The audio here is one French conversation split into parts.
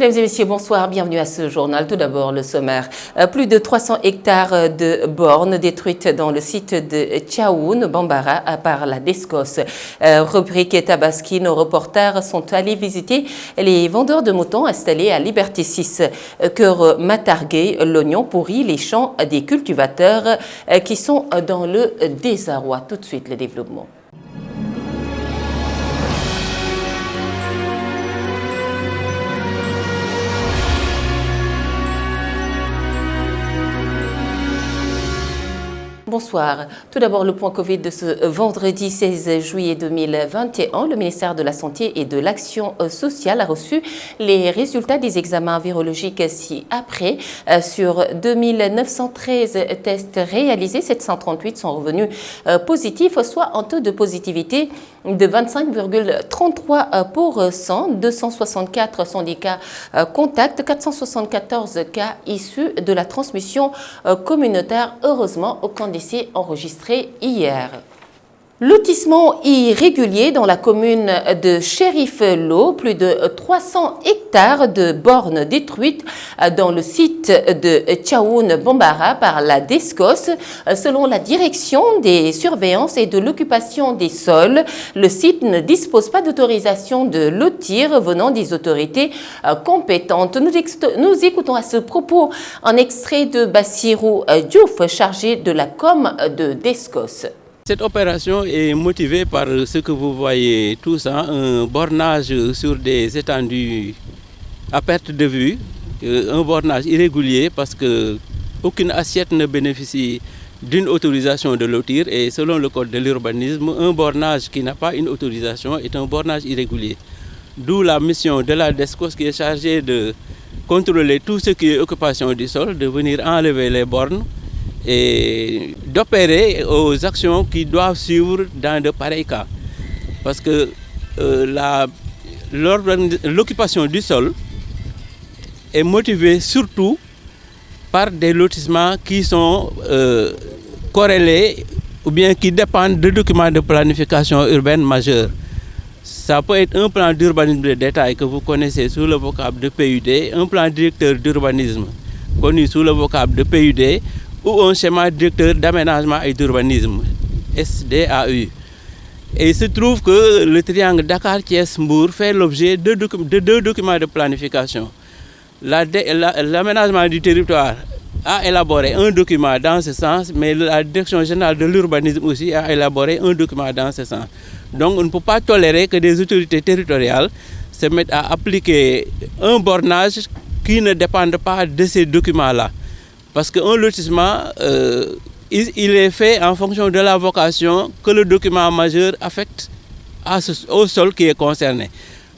Mesdames et messieurs, bonsoir, bienvenue à ce journal. Tout d'abord, le sommaire. Plus de 300 hectares de bornes détruites dans le site de Tchaoun, Bambara, par la Descos. Rubrique Tabaski, nos reporters sont allés visiter les vendeurs de moutons installés à Liberté 6, Cœur Matargué, l'oignon pourri, les champs des cultivateurs qui sont dans le désarroi. Tout de suite, le développement. Bonsoir. Tout d'abord, le point Covid de ce vendredi 16 juillet 2021. Le ministère de la Santé et de l'Action sociale a reçu les résultats des examens virologiques ci-après. Sur 2913 tests réalisés, 738 sont revenus positifs, soit un taux de positivité de 25,33%. 264 sont des cas contacts, 474 cas issus de la transmission communautaire. Heureusement, aucun décès enregistré hier. Lotissement irrégulier dans la commune de Chérif-Lo, plus de 300 hectares de bornes détruites dans le site de Tchaoun Bambara par la Descos. Selon la direction des surveillances et de l'occupation des sols, le site ne dispose pas d'autorisation de lotir venant des autorités compétentes. Nous écoutons à ce propos un extrait de Bassirou Diouf, chargé de la com de Descos. Cette opération est motivée par ce que vous voyez tous, un bornage sur des étendues à perte de vue, un bornage irrégulier parce qu'aucune assiette ne bénéficie d'une autorisation de lotir et selon le code de l'urbanisme, un bornage qui n'a pas une autorisation est un bornage irrégulier. D'où la mission de la Descos qui est chargée de contrôler tout ce qui est occupation du sol, de venir enlever les bornes et d'opérer aux actions qui doivent suivre dans de pareils cas. Parce que l'occupation du sol est motivée surtout par des lotissements qui sont corrélés ou bien qui dépendent de documents de planification urbaine majeurs. Ça peut être un plan d'urbanisme de détail que vous connaissez sous le vocable de PUD, un plan directeur d'urbanisme connu sous le vocable de PUD, ou un schéma directeur d'aménagement et d'urbanisme, SDAU. Et il se trouve que le triangle Dakar-Thiès-Mbour fait l'objet de deux documents de planification. L'aménagement du territoire a élaboré un document dans ce sens, mais la Direction générale de l'urbanisme aussi a élaboré un document dans ce sens. Donc on ne peut pas tolérer que des autorités territoriales se mettent à appliquer un bornage qui ne dépend pas de ces documents-là. Parce qu'un lotissement, il est fait en fonction de la vocation que le document majeur affecte au sol qui est concerné.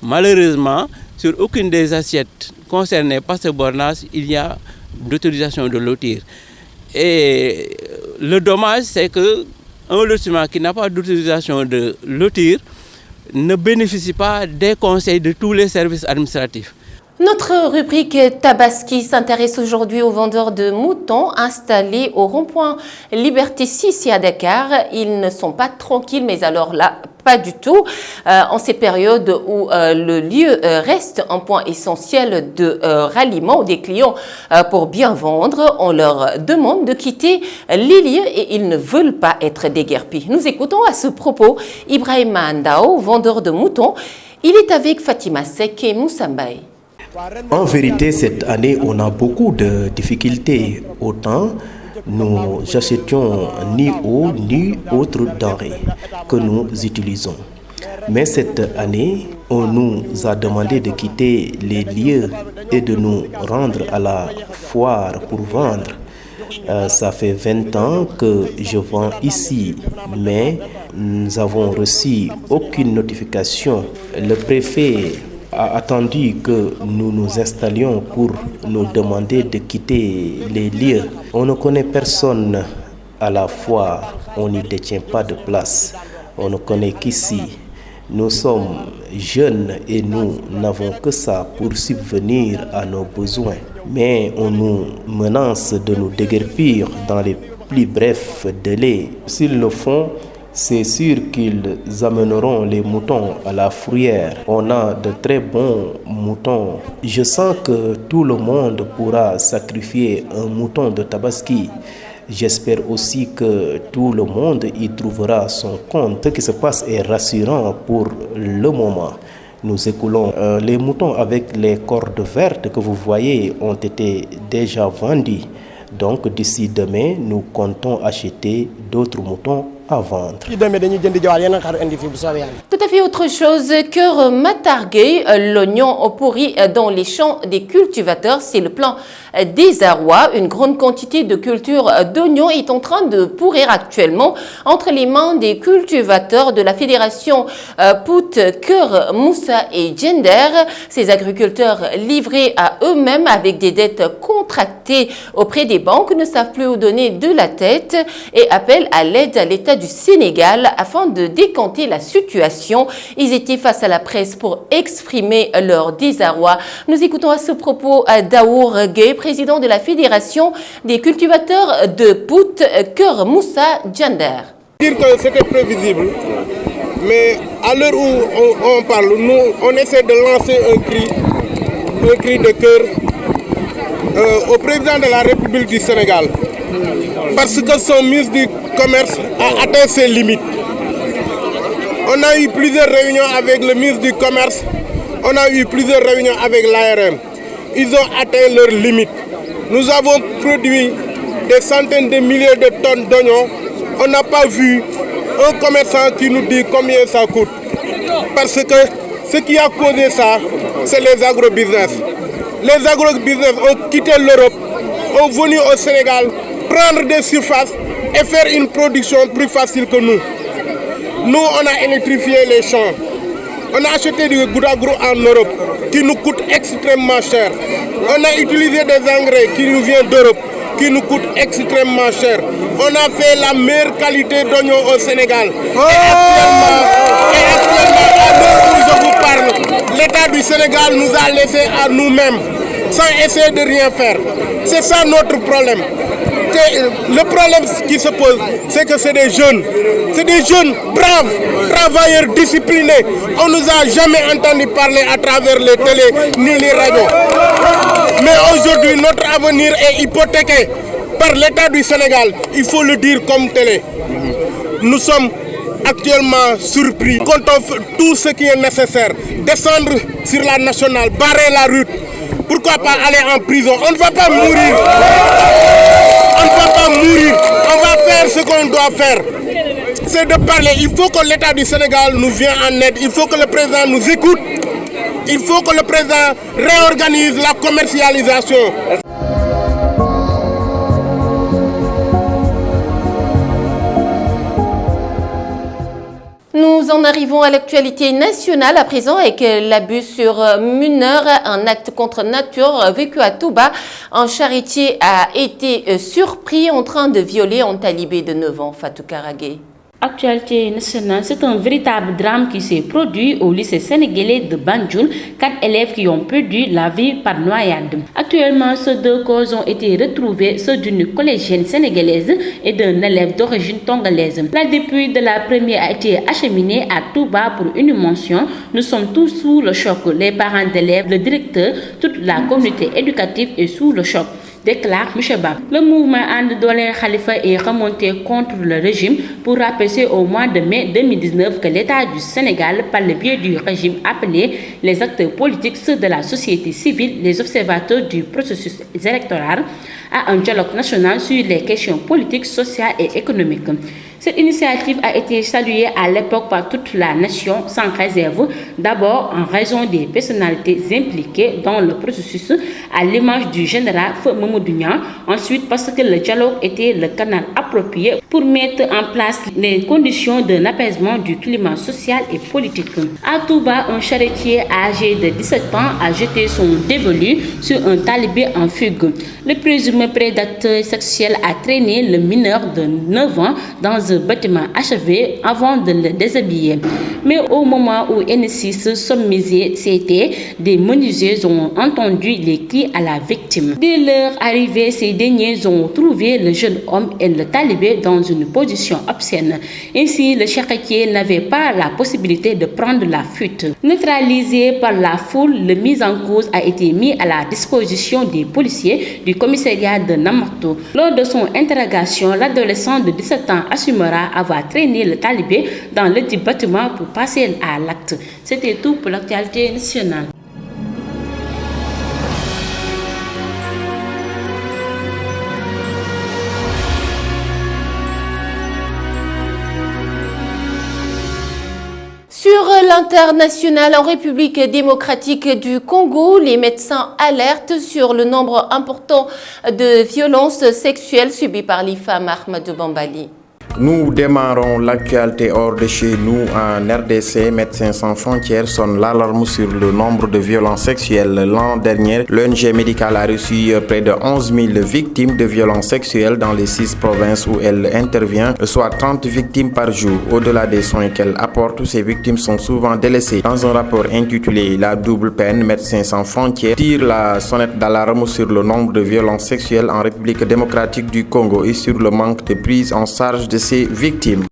Malheureusement, sur aucune des assiettes concernées par ce bornage, il y a d'autorisation de lotir. Et le dommage, c'est qu'un lotissement qui n'a pas d'autorisation de lotir ne bénéficie pas des conseils de tous les services administratifs. Notre rubrique Tabaski s'intéresse aujourd'hui aux vendeurs de moutons installés au rond-point Liberté 6 et à Dakar. Ils ne sont pas tranquilles, mais alors là, pas du tout. En ces périodes où le lieu reste un point essentiel de ralliement des clients pour bien vendre, on leur demande de quitter les lieux et ils ne veulent pas être déguerpis. Nous écoutons à ce propos Ibrahim Andao, vendeur de moutons. Il est avec Fatima Sek et Moussa Mbaye. En vérité, cette année, on a beaucoup de difficultés. Autant nous n'achetions ni eau ni autres denrées que nous utilisons. Mais cette année, on nous a demandé de quitter les lieux et de nous rendre à la foire pour vendre. Ça fait 20 ans que je vends ici, mais nous avons reçu aucune notification. Le préfet a attendu que nous nous installions pour nous demander de quitter les lieux. On ne connaît personne à la foire, on n'y détient pas de place. On ne connaît qu'ici. Nous sommes jeunes et nous n'avons que ça pour subvenir à nos besoins. Mais on nous menace de nous déguerpir dans les plus brefs délais. S'ils le font, c'est sûr qu'ils amèneront les moutons à la fourrière. On a de très bons moutons. Je sens que tout le monde pourra sacrifier un mouton de Tabaski. J'espère aussi que tout le monde y trouvera son compte. Ce qui se passe est rassurant pour le moment. Nous écoulons les moutons avec les cordes vertes que vous voyez ont été déjà vendus. Donc d'ici demain, nous comptons acheter d'autres moutons à vendre. Tout à fait autre chose que Matargué, l'oignon pourri dans les champs des cultivateurs, c'est le plan des Arrois. Une grande quantité de culture d'oignons est en train de pourrir actuellement entre les mains des cultivateurs de la fédération Pout, Cœur, Moussa et Gender. Ces agriculteurs livrés à eux-mêmes avec des dettes contractées auprès des banques ne savent plus où donner de la tête et appellent à l'aide à l'État du Sénégal afin de décanter la situation. Ils étaient face à la presse pour exprimer leur désarroi. Nous écoutons à ce propos Daour Gueye, président de la Fédération des cultivateurs de Pout, Cœur, Moussa, Gender. Dire que c'était prévisible, mais à l'heure où on parle, nous on essaie de lancer un cri de cœur au président de la République du Sénégal, parce que son ministre du Commerce a atteint ses limites. On a eu plusieurs réunions avec le ministre du Commerce, on a eu plusieurs réunions avec l'ARM. Ils ont atteint leurs limites. Nous avons produit des centaines de milliers de tonnes d'oignons. On n'a pas vu un commerçant qui nous dit combien ça coûte. Parce que ce qui a causé ça, c'est les agrobusiness. Les agrobusiness ont quitté l'Europe, ont venu au Sénégal prendre des surfaces et faire une production plus facile que nous. Nous, on a électrifié les champs. On a acheté du Goudagro en Europe qui nous coûte extrêmement cher. On a utilisé des engrais qui nous viennent d'Europe qui nous coûtent extrêmement cher. On a fait la meilleure qualité d'oignon au Sénégal. Et actuellement, à l'heure où je vous parle, l'État du Sénégal nous a laissés à nous-mêmes sans essayer de rien faire. C'est ça notre problème. Le problème qui se pose, c'est que c'est des jeunes braves, travailleurs disciplinés. On ne nous a jamais entendu parler à travers les télés ni les radios. Mais aujourd'hui, notre avenir est hypothéqué par l'État du Sénégal. Il faut le dire comme tel. Nous sommes actuellement surpris. Quand on fait tout ce qui est nécessaire, descendre sur la nationale, barrer la route, pourquoi pas aller en prison? On ne va pas mourir. On ne va pas mourir. On va faire ce qu'on doit faire. C'est de parler. Il faut que l'État du Sénégal nous vienne en aide. Il faut que le président nous écoute. Il faut que le président réorganise la commercialisation. Nous en arrivons à l'actualité nationale à présent avec l'abus sur mineurs, un acte contre nature vécu à Touba. Un charretier a été surpris en train de violer un talibé de 9 ans, Fatou Karagé. Actualité nationale, c'est un véritable drame qui s'est produit au lycée sénégalais de Banjul. 4 élèves qui ont perdu la vie par noyade. Actuellement, ces 2 corps ont été retrouvés, ceux d'une collégienne sénégalaise et d'un élève d'origine tongolaise. La dépouille de la première a été acheminée à Touba pour une mention. Nous sommes tous sous le choc. Les parents d'élèves, le directeur, toute la communauté éducative est sous le choc, déclare M. Bab. Le mouvement And Doolel Khalifa est remonté contre le régime pour rappeler au mois de mai 2019 que l'État du Sénégal, par le biais du régime, appelé les acteurs politiques, ceux de la société civile, les observateurs du processus électoral, à un dialogue national sur les questions politiques, sociales et économiques. Cette initiative a été saluée à l'époque par toute la nation sans réserve, d'abord en raison des personnalités impliquées dans le processus, à l'image du général Mamadou Niang, ensuite parce que le dialogue était le canal approprié pour mettre en place les conditions d'un apaisement du climat social et politique. À Touba, un charretier âgé de 17 ans a jeté son dévolu sur un talibé en fugue. Le présumé prédateur sexuel a traîné le mineur de 9 ans dans dans un bâtiment achevé avant de le déshabiller. Mais au moment où N6 sommisait c'était, des menuisiers ont entendu les cris à la victime. Dès leur arrivée, ces derniers ont trouvé le jeune homme et le talibé dans une position obscène. Ainsi, le charretier n'avait pas la possibilité de prendre la fuite. Neutralisé par la foule, le mis en cause a été mis à la disposition des policiers du commissariat de Namarto. Lors de son interrogation, l'adolescent de 17 ans assumera avoir traîné le talibé dans le dit bâtiment pour passer à l'acte. C'était tout pour l'actualité nationale. Sur l'international, en République démocratique du Congo, les médecins alertent sur le nombre important de violences sexuelles subies par les femmes. Ahmadou Bambali. Nous démarrons l'actualité hors de chez nous en RDC. Médecins sans frontières sonne l'alarme sur le nombre de violences sexuelles. L'an dernier, l'ONG médicale a reçu près de 11 000 victimes de violences sexuelles dans les 6 provinces où elle intervient, soit 30 victimes par jour. Au-delà des soins qu'elle apporte, ces victimes sont souvent délaissées. Dans un rapport intitulé La double peine, Médecins sans frontières tire la sonnette d'alarme sur le nombre de violences sexuelles en République démocratique du Congo et sur le manque de prise en charge de ces victimes.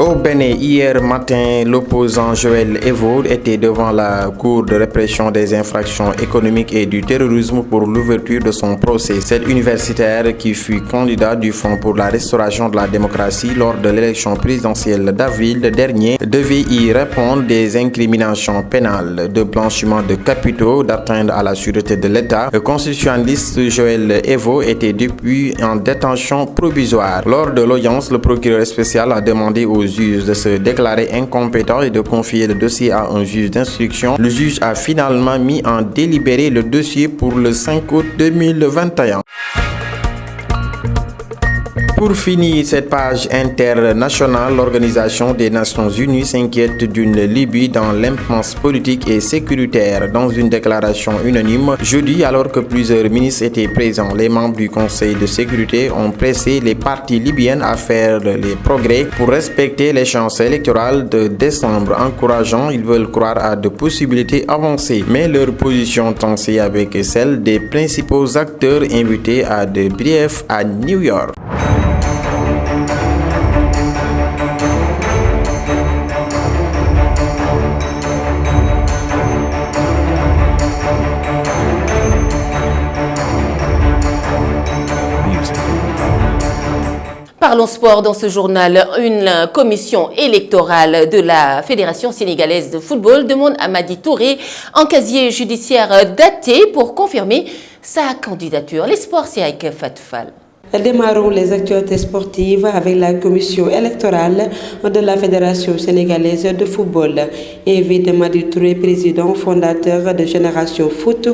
Au Bénin, hier matin, l'opposant Joël Evo était devant la Cour de répression des infractions économiques et du terrorisme pour l'ouverture de son procès. Cet universitaire qui fut candidat du Front pour la restauration de la démocratie lors de l'élection présidentielle d'avril dernier devait y répondre des incriminations pénales, de blanchiment de capitaux, d'atteinte à la sûreté de l'État. Le constitutionnaliste Joël Evo était depuis en détention provisoire. Lors de l'audience, le procureur spécial a demandé aux juges de se déclarer incompétent et de confier le dossier à un juge d'instruction. Le juge a finalement mis en délibéré le dossier pour le 5 août 2021. Pour finir cette page internationale, l'Organisation des Nations Unies s'inquiète d'une Libye dans l'impasse politique et sécuritaire. Dans une déclaration unanime, jeudi, alors que plusieurs ministres étaient présents, les membres du Conseil de sécurité ont pressé les partis libyennes à faire les progrès pour respecter l'échéance électorale de décembre. Encourageant, ils veulent croire à de possibilités avancées, mais leur position tensée avec celle des principaux acteurs invités à de briefs à New York. Parlons sport dans ce journal. Une commission électorale de la Fédération sénégalaise de football demande à Madi Touré un casier judiciaire daté pour confirmer sa candidature. Les sports, c'est avec Fatou Fall. Démarrons les actualités sportives avec la commission électorale de la Fédération sénégalaise de football. Invite Madi Touré, président fondateur de Génération Foot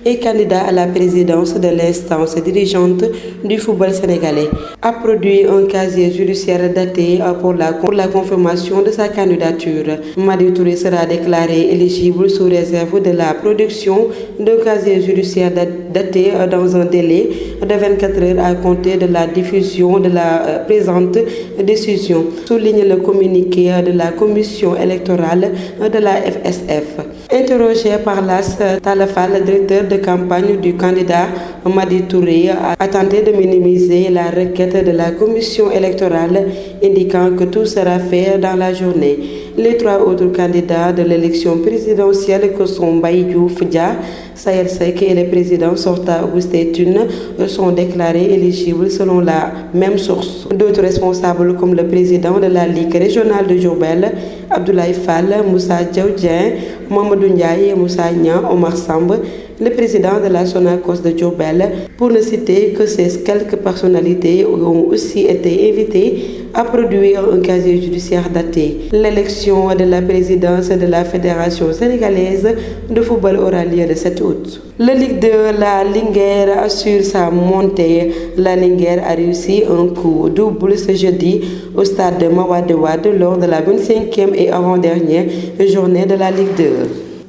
et candidat à la présidence de l'instance dirigeante du football sénégalais, a produit un casier judiciaire daté pour la confirmation de sa candidature. Madi Touré sera déclaré éligible sous réserve de la production d'un casier judiciaire daté dans un délai de 24 heures à compter de la diffusion de la présente décision, souligne le communiqué de la commission électorale de la FSF. Interrogé par l'AS, Talafal, directeur de campagne du candidat Madi Touré, a tenté de minimiser la requête de la commission électorale, indiquant que tout sera fait dans la journée. Les 3 autres candidats de l'élection présidentielle que sont Baïdou Foudia, Sayer Sek et le président Sorta Augustin Thune sont déclarés éligibles selon la même source. D'autres responsables comme le président de la Ligue régionale de Diourbel, Abdoulaye Fall, Moussa Djaoudien, Mamadou Ndiaye et Moussa Nian, Omar Samb, le président de la Sonacos de Diourbel, pour ne citer que ces quelques personnalités, ont aussi été invitées à produire un casier judiciaire daté. L'élection de la présidence de la Fédération sénégalaise de football aura lieu le 7 août. La Ligue de la Linguère assure sa montée. La Linguère a réussi un coup double ce jeudi au stade de Mawade Wade lors de la 25e et avant-dernière journée de la Ligue 2.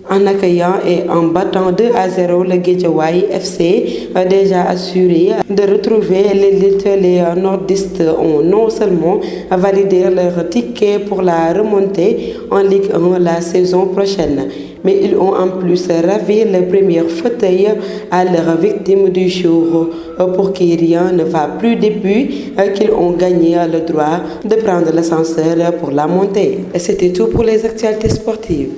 en accueillant et en battant 2-0 le Guédiawaye FC, déjà assuré de retrouver l'élite. Les nordistes ont non seulement validé leur ticket pour la remontée en Ligue 1 la saison prochaine, mais ils ont en plus ravi le premier fauteuil à leur victime du jour, pour qui rien ne va plus depuis qu'ils ont gagné le droit de prendre l'ascenseur pour la montée. Et c'était tout pour les actualités sportives.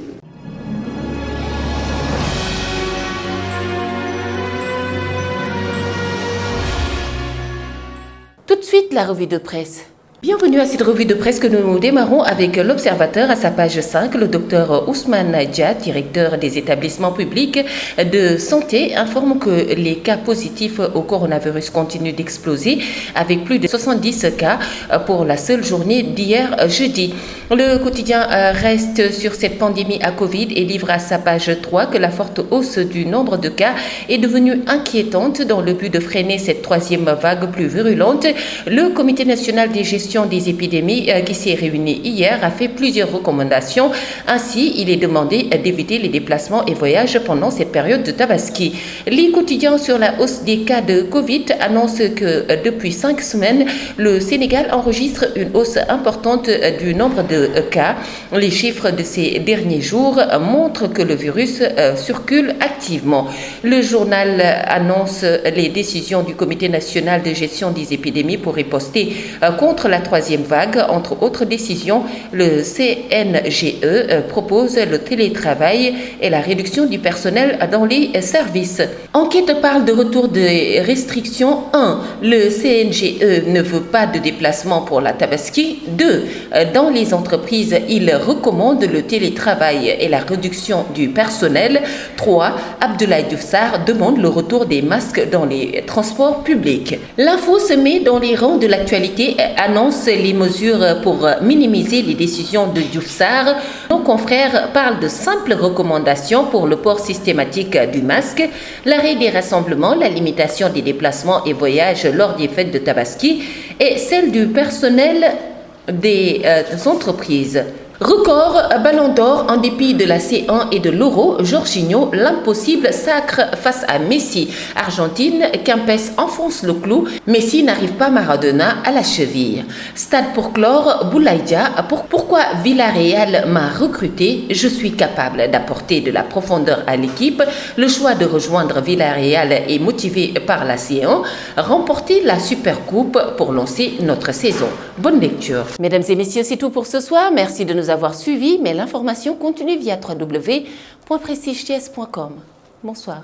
Tout de suite, la revue de presse. Bienvenue à cette revue de presse que nous démarrons avec l'Observateur à sa page 5. Le docteur Ousmane Dia, directeur des établissements publics de santé, informe que les cas positifs au coronavirus continuent d'exploser avec plus de 70 cas pour la seule journée d'hier jeudi. Le quotidien reste sur cette pandémie à Covid et livre à sa page 3 que la forte hausse du nombre de cas est devenue inquiétante dans le but de freiner cette troisième vague plus virulente. Le Comité national des gestions des épidémies qui s'est réuni hier a fait plusieurs recommandations. Ainsi, il est demandé d'éviter les déplacements et voyages pendant cette période de Tabaski. Les quotidiens sur la hausse des cas de Covid annoncent que depuis 5 semaines, le Sénégal enregistre une hausse importante du nombre de cas. Les chiffres de ces derniers jours montrent que le virus circule activement. Le journal annonce les décisions du Comité national de gestion des épidémies pour riposter contre la troisième vague. Entre autres décisions, le CNGE propose le télétravail et la réduction du personnel dans les services. Enquête parle de retour des restrictions. 1. Le CNGE ne veut pas de déplacement pour la Tabaski. 2. Dans les entreprises, il recommande le télétravail et la réduction du personnel. 3. Abdoulaye Diouf Sarr demande le retour des masques dans les transports publics. L'info se met dans les rangs de l'actualité, annonce les mesures pour minimiser les décisions de Diouf Sarr. Nos confrères parlent de simples recommandations pour le port systématique du masque, l'arrêt des rassemblements, la limitation des déplacements et voyages lors des fêtes de Tabaski et celle du personnel des entreprises. Record Ballon d'Or en dépit de la C1 et de l'Euro, Jorginho, l'impossible sacre face à Messi. Argentine, Kempes enfonce le clou, Messi n'arrive pas Maradona à la cheville. Stade pour clore, Boulaye Dia, pourquoi Villarreal m'a recruté, je suis capable d'apporter de la profondeur à l'équipe. Le choix de rejoindre Villarreal est motivé par la C1, remporter la Supercoupe pour lancer notre saison. Bonne lecture. Mesdames et messieurs, c'est tout pour ce soir. Merci de nous avoir suivis, mais l'information continue via www.prestigethies.com. Bonsoir.